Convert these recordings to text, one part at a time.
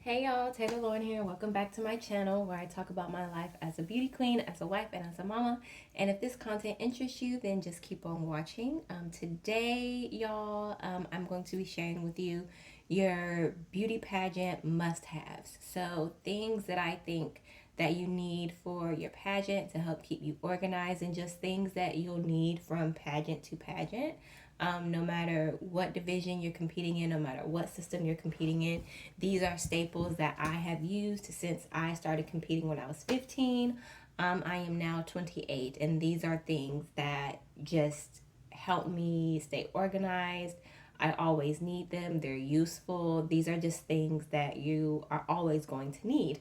Hey y'all, Taylor Lauren here. Welcome back to my channel where I talk about my life as a beauty queen, as a wife, and as a mama. And if this content interests you, then just keep on watching. Today, y'all, I'm going to be sharing with you your beauty pageant must-haves. So things that I think that you need for your pageant to help keep you organized, and just things that you'll need from pageant to pageant. No matter what division you're competing in, no matter what system you're competing in, these are staples that I have used since I started competing when I was 15. I am now 28, and these are things that just help me stay organized. I always need them. They're useful. These are just things that you are always going to need.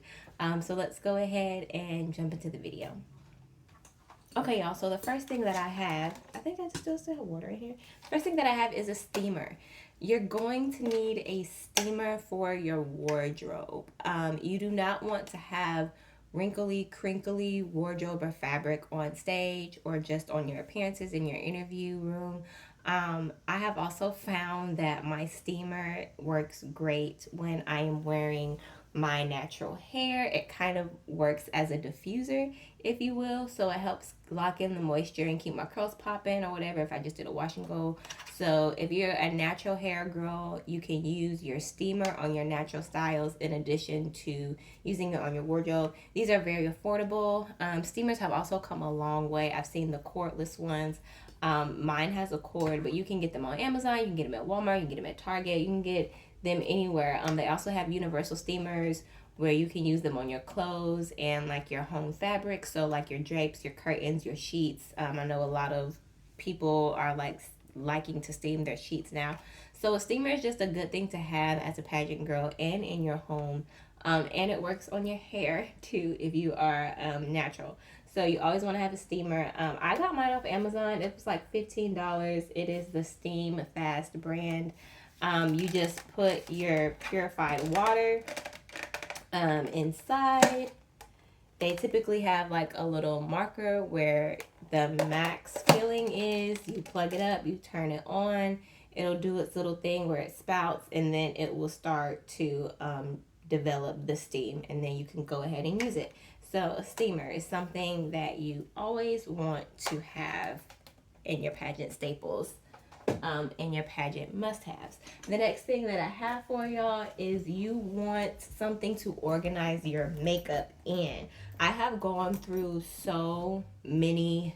So let's go ahead and jump into the video. Okay, y'all, so the first thing that I have, I think I still have water in here. First thing that I have is a steamer. You're going to need a steamer for your wardrobe. You do not want to have wrinkly, crinkly wardrobe or fabric on stage or just on your appearances in your interview room. I have also found that my steamer works great when I am wearing my natural hair. It kind of works as a diffuser, if you will, so it helps lock in the moisture and keep my curls popping or whatever if I just did a wash and go. So if you're a natural hair girl, you can use your steamer on your natural styles in addition to using it on your wardrobe. These are very affordable. Steamers have also come a long way. I've seen the cordless ones. Mine has a cord, but you can get them on Amazon, you can get them at Walmart, you can get them at Target, you can get them anywhere. They also have universal steamers where you can use them on your clothes and like your home fabric, so like your drapes, your curtains, your sheets. I know a lot of people are liking to steam their sheets now, so a steamer is just a good thing to have as a pageant girl and in your home. And it works on your hair too if you are natural. So you always want to have a steamer. I got mine off Amazon. It was like $15. It is the Steam Fast brand. You just put your purified water inside. They typically have like a little marker where the max filling is. You plug it up, you turn it on. It'll do its little thing where it spouts, and then it will start to develop the steam, and then you can go ahead and use it. So a steamer is something that you always want to have in your pageant staples, and your pageant must-haves. The next thing that I have for y'all is you want something to organize your makeup in. I have gone through so many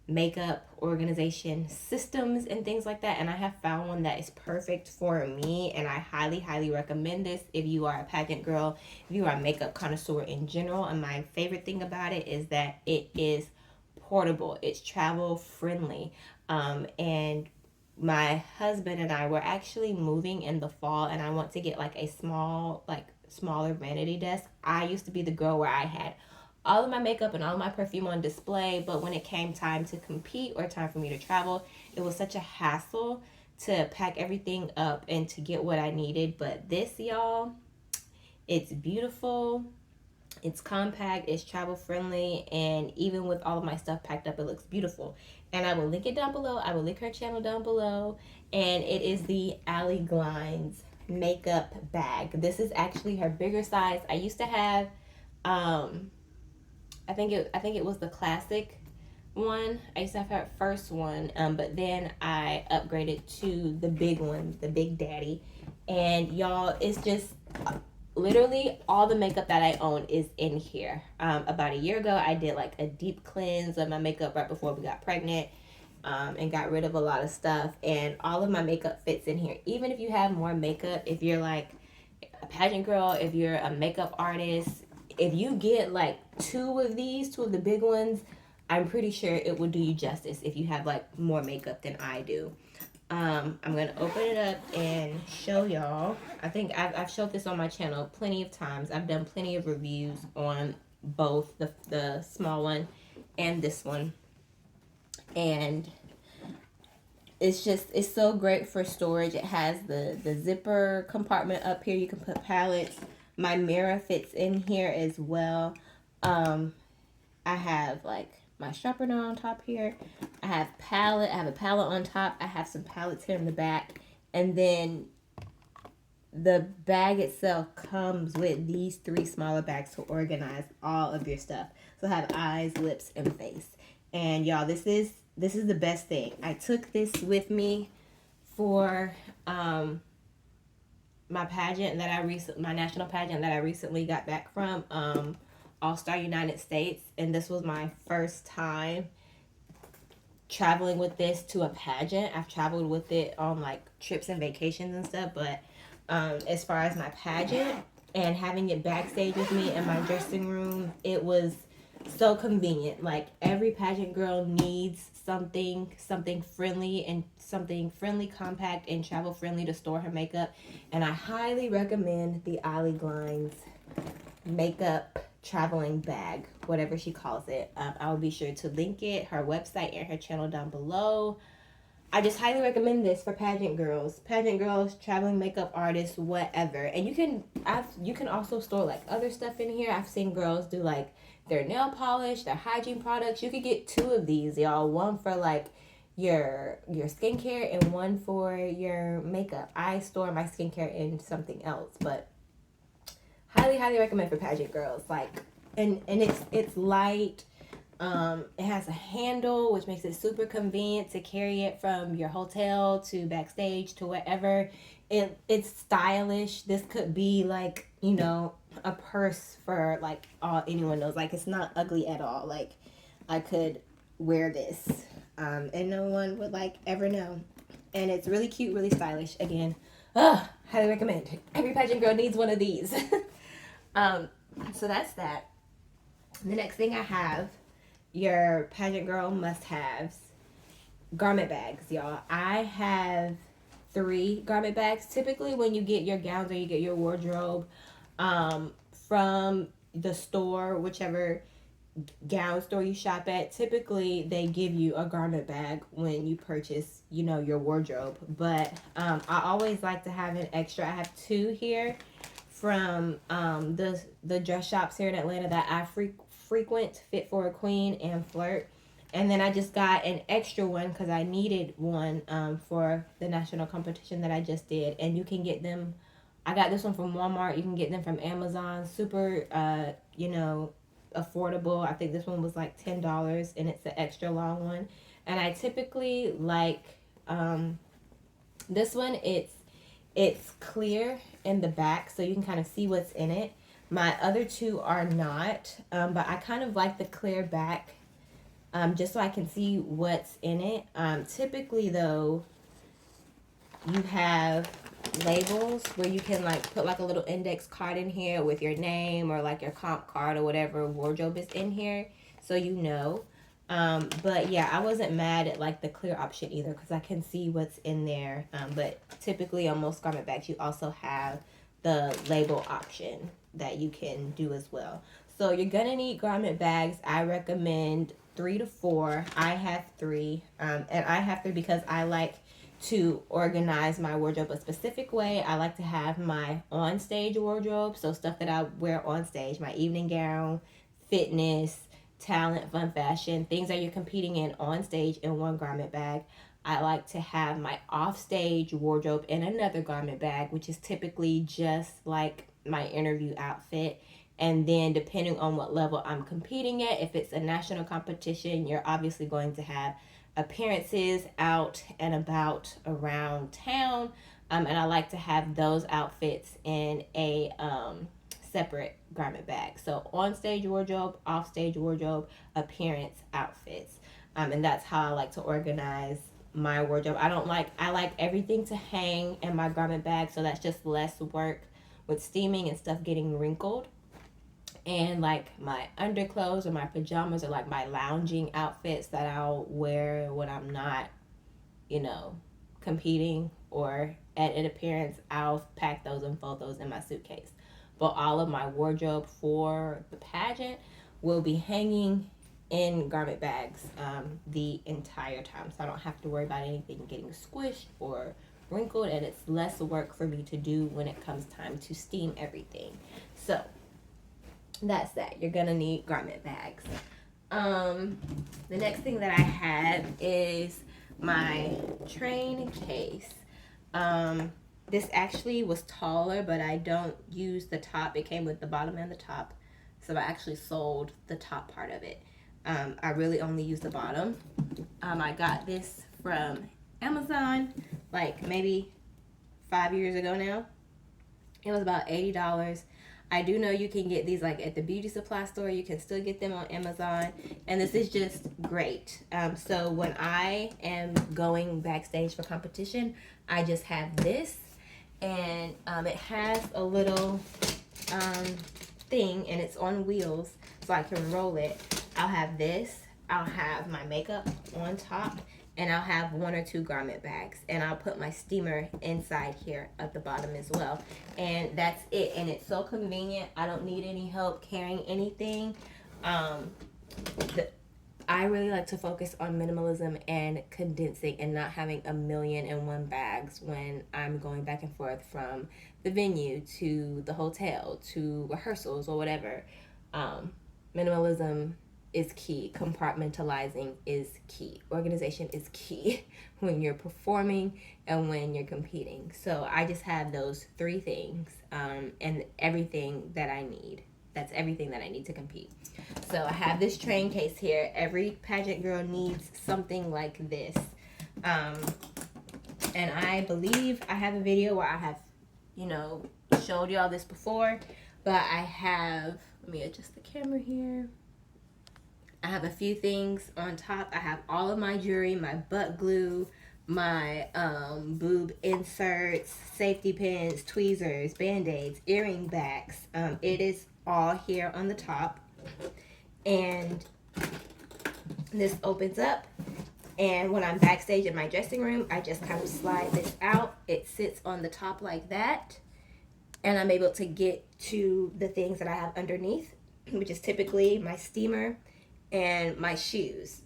makeup organization systems and things like that, and I have found one that is perfect for me, and I highly recommend this if you are a pageant girl, if you are a makeup connoisseur in general. And my favorite thing about it is that it is portable, it's travel friendly. And my husband and I were actually moving in the fall, and I want to get like a smaller vanity desk. I used to be the girl where I had all of my makeup and all of my perfume on display, but when it came time to compete or time for me to travel, it was such a hassle to pack everything up and to get what I needed. But this, y'all, it's beautiful, it's compact, it's travel friendly, and even with all of my stuff packed up, it looks beautiful. And I will link it down below. I will link her channel down below. And it is the ALLIE GLINES makeup bag. This is actually her bigger size. I used to have, I think it was the classic one. I used to have her first one, but then I upgraded to the big one, the Big Daddy. And y'all, it's just literally all the makeup that I own is in here. About a year ago, I did like a deep cleanse of my makeup right before we got pregnant, and got rid of a lot of stuff. And all of my makeup fits in here. Even if you have more makeup, if you're like a pageant girl, if you're a makeup artist, if you get like two of the big ones, I'm pretty sure it will do you justice if you have like more makeup than I do. I'm gonna open it up and show y'all. I think I've showed this on my channel plenty of times. I've done plenty of reviews on both the small one and this one, and it's so great for storage. It has the zipper compartment up here. You can put palettes. My mirror fits in here as well. I have like my sharpener on top here. I have a palette on top. I have some palettes here in the back. And then the bag itself comes with these 3 smaller bags to organize all of your stuff. So have eyes, lips, and face. And y'all, this is the best thing. I took this with me for my pageant that my national pageant that I recently got back from, All-Star United States, and this was my first time traveling with this to a pageant. I've traveled with it on like trips and vacations and stuff, but as far as my pageant and having it backstage with me in my dressing room, it was so convenient. Like every pageant girl needs something friendly and something friendly, compact, and travel friendly to store her makeup. And I highly recommend the ALLIE GLINES makeup traveling bag, whatever she calls it. I will be sure to link it, her website, and her channel down below. I just highly recommend this for pageant girls, traveling makeup artists, whatever. And you can also store like other stuff in here. I've seen girls do like their nail polish, their hygiene products. You could get 2 of these, y'all. One for like your skincare and one for your makeup. I store my skincare in something else, but highly recommend for pageant girls. Like, and it's light. It has a handle, which makes it super convenient to carry it from your hotel to backstage to wherever. It's stylish. This could be like, you know, a purse for like all anyone knows. Like, it's not ugly at all. Like, I could wear this, and no one would like ever know. And it's really cute, really stylish. Again, highly recommend. Every pageant girl needs one of these. So that's that. The next thing I have, your pageant girl must-haves, garment bags, y'all. I have 3 garment bags. Typically when you get your gowns or you get your wardrobe from the store, whichever gown store you shop at, typically they give you a garment bag when you purchase, you know, your wardrobe. But I always like to have an extra. I have 2 here from the dress shops here in Atlanta that I frequent, Fit for a Queen and Flirt. And then I just got an extra one because I needed one for the national competition that I just did. And you can get them, I got this one from Walmart. You can get them from Amazon. Super, you know, affordable. I think this one was like $10 and it's the extra long one. And I typically like this one. It's clear in the back so you can kind of see what's in it. My other 2 are not, but I kind of like the clear back just so I can see what's in it. Typically, though, you have labels where you can like put like a little index card in here with your name or like your comp card or whatever wardrobe is in here, so you know. But yeah, I wasn't mad at like the clear option either because I can see what's in there. But typically on most garment bags, you also have the label option that you can do as well. So you're gonna need garment bags. I recommend 3 to 4. I have 3, and I have 3 because I like to organize my wardrobe a specific way. I like to have my on-stage wardrobe, so stuff that I wear on stage, my evening gown, fitness, talent, fun, fashion, things that you're competing in on stage in one garment bag. I like to have my off-stage wardrobe in another garment bag, which is typically just like my interview outfit. And then depending on what level I'm competing at, if it's a national competition, you're obviously going to have appearances out and about around town. And I like to have those outfits in a separate garment bag. So on stage wardrobe, off stage wardrobe, appearance outfits. And that's how I like to organize my wardrobe. I like everything to hang in my garment bag, so that's just less work with steaming and stuff getting wrinkled. And like my underclothes or my pajamas or like my lounging outfits that I'll wear when I'm not, you know, competing or at an appearance, I'll pack those and fold those in my suitcase. But all of my wardrobe for the pageant will be hanging in garment bags the entire time, so I don't have to worry about anything getting squished or wrinkled, and it's less work for me to do when it comes time to steam everything. So that's that. You're gonna need garment bags. The next thing that I have is my train case. This actually was taller, but I don't use the top. It came with the bottom and the top. So I actually sold the top part of it. I really only use the bottom. I got this from Amazon like maybe 5 years ago now. It was about $80. I do know you can get these like at the beauty supply store. You can still get them on Amazon. And this is just great. So when I am going backstage for competition, I just have this. And it has a little thing, and it's on wheels, so I can roll it. I'll have this. I'll have my makeup on top, and I'll have 1 or 2 garment bags, and I'll put my steamer inside here at the bottom as well. And that's it. And it's so convenient. I don't need any help carrying anything. I really like to focus on minimalism and condensing and not having 1,000,001 bags when I'm going back and forth from the venue to the hotel to rehearsals or whatever. Minimalism is key. Compartmentalizing is key. Organization is key when you're performing and when you're competing. So I just have those 3 things and everything that I need. That's everything that I need to compete. So I have this train case here. Every pageant girl needs something like this. And I believe I have a video where I have, showed y'all this before. But I have, let me adjust the camera here. I have a few things on top. I have all of my jewelry, my butt glue, my boob inserts, safety pins, tweezers, band-aids, earring backs. It is all here on the top. And this opens up, and when I'm backstage in my dressing room, I just kind of slide this out. It sits on the top like that, and I'm able to get to the things that I have underneath, which is typically my steamer and my shoes.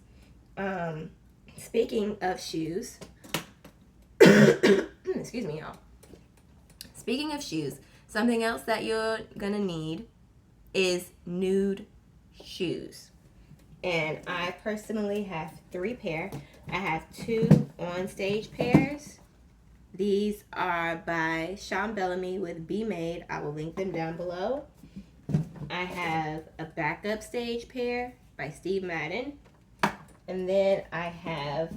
Speaking of shoes, excuse me, y'all. Speaking of shoes, something else that you're gonna need is nude shoes. And I personally have 3 pair. I have 2 on stage pairs. These are by Sean Bellamy with BEMADE. I will link them down below. I have a backup stage pair by Steve Madden. And then I have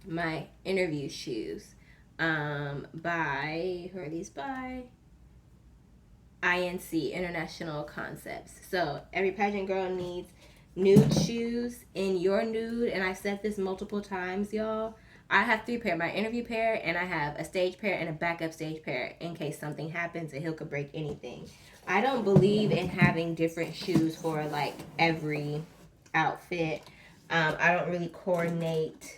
my interview shoes by, who are these by? INC, International Concepts. So every pageant girl needs nude shoes in your nude, and I've said this multiple times, y'all. I have 3 pair, my interview pair, and I have a stage pair and a backup stage pair in case something happens and Hill could break anything. I don't believe in having different shoes for like every outfit. I don't really coordinate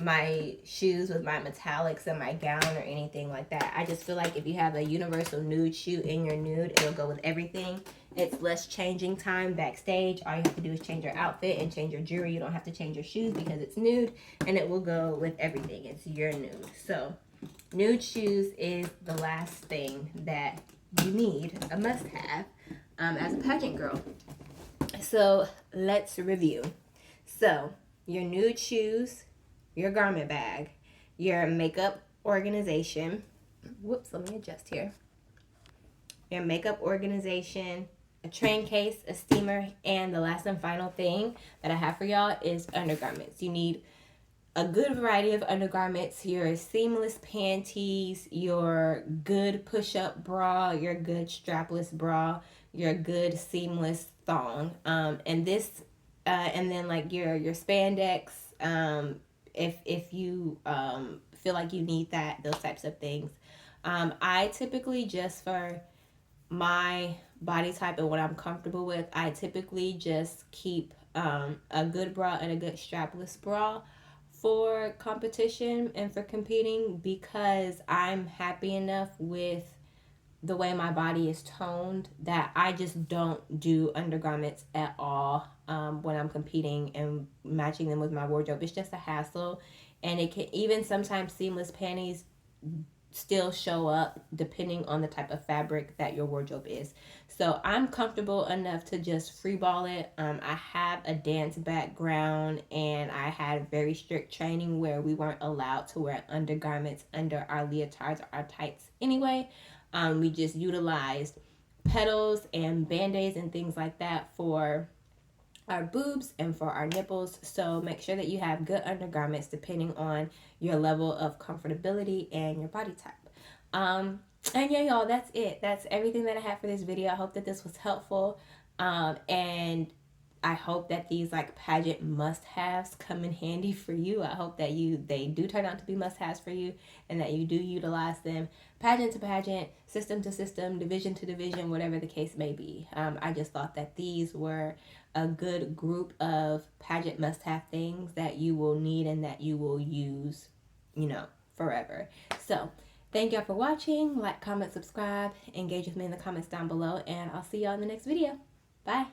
my shoes with my metallics and my gown or anything like that. I just feel like if you have a universal nude shoe in your nude, it'll go with everything. It's less changing time backstage. All you have to do is change your outfit and change your jewelry. You don't have to change your shoes because it's nude, and it will go with everything. It's your nude. So nude shoes is the last thing that you need, a must-have as a pageant girl. So let's review. So your nude shoes, your garment bag, your makeup organization. Whoops, let me adjust here. Your makeup organization, a train case, a steamer, and the last and final thing that I have for y'all is undergarments. You need a good variety of undergarments, your seamless panties, your good push-up bra, your good strapless bra, your good seamless thong, and then like your spandex, if you feel like you need that, those types of things. I typically, just for my body type and what I'm comfortable with, I typically just keep a good bra and a good strapless bra for competition and for competing, because I'm happy enough with the way my body is toned that I just don't do undergarments at all when I'm competing and matching them with my wardrobe. It's just a hassle, and it can, even sometimes seamless panties still show up depending on the type of fabric that your wardrobe is. So I'm comfortable enough to just freeball it. I have a dance background, and I had very strict training where we weren't allowed to wear undergarments under our leotards or our tights anyway. We just utilized petals and band-aids and things like that for our boobs and for our nipples. So make sure that you have good undergarments depending on your level of comfortability and your body type. And yeah, y'all, that's it. That's everything that I have for this video. I hope that this was helpful. And I hope that these like pageant must-haves come in handy for you. I hope that they do turn out to be must-haves for you, and that you do utilize them pageant to pageant, system to system, division to division, whatever the case may be. I just thought that these were a good group of pageant must-have things that you will need and that you will use, forever. So thank y'all for watching. Like, comment, subscribe, engage with me in the comments down below, and I'll see y'all in the next video. Bye.